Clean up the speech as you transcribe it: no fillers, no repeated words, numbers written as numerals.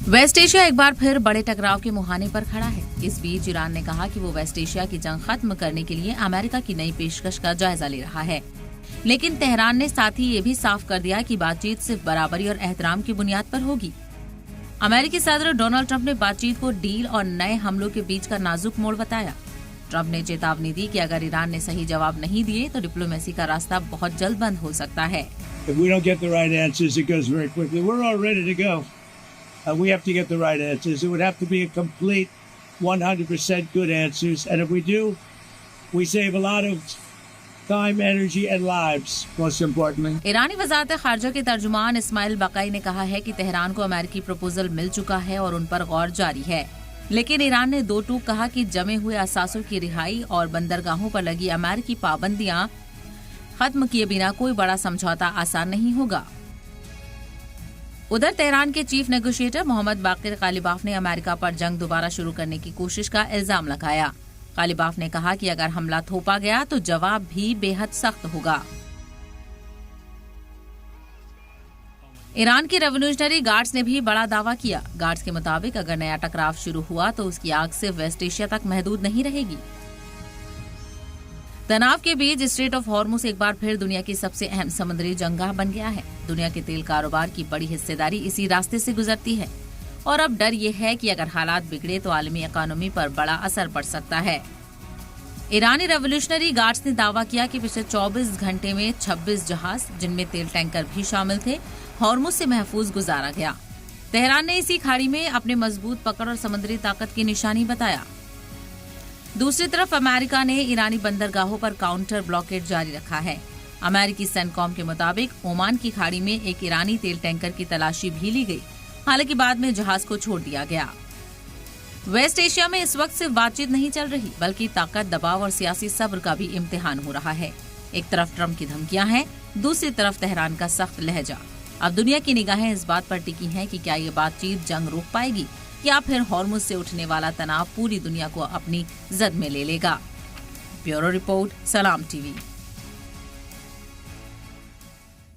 Waste Asia एक बार फिर बड़े टकराव के मुहाने पर खड़ा है। इस बीच ईरान ने कहा कि वो वेस्ट एशिया की जंग खत्म करने के लिए अमेरिका की नई पेशकश का जायजा ले रहा है, लेकिन तेहरान ने साथ ही ये भी साफ कर दिया कि बातचीत सिर्फ बराबरी और एहतराम की बुनियाद पर होगी। अमेरिकी सदर डोनाल्ड ट्रंप ने बातचीत को डील और नए हमलों के बीच का नाजुक मोड़ बताया। ट्रंप ने चेतावनी दी कि अगर ईरान ने सही जवाब नहीं दिए तो डिप्लोमेसी का रास्ता बहुत जल्द बंद हो सकता है। We have to get the right answers. It would have to be a complete 100% good answers. And if we do, we save a lot of time, energy and lives, most importantly. ईरानी वज़ारत ख़ारजा के तर्जुमान इस्माइल बकाई ने कहा है कि Tehran को अमेरिकी proposal मिल चुका है और उन पर गौर जारी है। लेकिन ईरान ने दो टूक कहा कि जमे हुए असासों की रिहाई और बंदरगाहों पर लगी अमेरिकी पाबंदियां खत्म किए बिना कोई बड़ा समझौता आसान नहीं होगा। उधर तेहरान के चीफ नेगोशिएटर मोहम्मद बाकिर कालिबाफ ने अमेरिका पर जंग दोबारा शुरू करने की कोशिश का इल्जाम लगाया। कालिबाफ ने कहा कि अगर हमला थोपा गया तो जवाब भी बेहद सख्त होगा। ईरान के रेवोल्यूशनरी गार्ड्स ने भी बड़ा दावा किया। गार्ड्स के मुताबिक अगर नया टकराव शुरू हुआ तो उसकी आग सिर्फ वेस्ट एशिया तक महदूद नहीं रहेगी। तनाव के बीच स्ट्रेट ऑफ हॉर्मुज़ एक बार फिर दुनिया की सबसे अहम समुद्री जंगह बन गया है। दुनिया के तेल कारोबार की बड़ी हिस्सेदारी इसी रास्ते से गुजरती है और अब डर ये है कि अगर हालात बिगड़े तो आलमी इकोनॉमी पर बड़ा असर पड़ सकता है। ईरानी रेवोल्यूशनरी गार्ड्स ने दावा किया कि पिछले 24 घंटे में 26 जहाज, जिनमें तेल टैंकर भी शामिल थे, हॉर्मुज़ से महफूज गुजारा गया। तेहरान ने इसी खाड़ी में अपने मजबूत पकड़ और समुद्री ताकत की निशानी बताया। दूसरी तरफ अमेरिका ने ईरानी बंदरगाहों पर काउंटर ब्लॉकेड जारी रखा है। अमेरिकी सेंटकॉम के मुताबिक ओमान की खाड़ी में एक ईरानी तेल टैंकर की तलाशी भी ली गई, हालांकि बाद में जहाज को छोड़ दिया गया। वेस्ट एशिया में इस वक्त सिर्फ बातचीत नहीं चल रही, बल्कि ताकत, दबाव और सियासी सब्र का भी इम्तिहान हो रहा है। एक तरफ ट्रंप की धमकियां हैं, दूसरी तरफ तेहरान का सख्त लहजा। अब दुनिया की निगाहें इस बात पर टिकी हैं कि क्या ये बातचीत जंग रोक पाएगी या फिर हॉर्मुज़ से उठने वाला तनाव पूरी दुनिया को अपनी जद में ले लेगा। ब्यूरो रिपोर्ट, सलाम टीवी।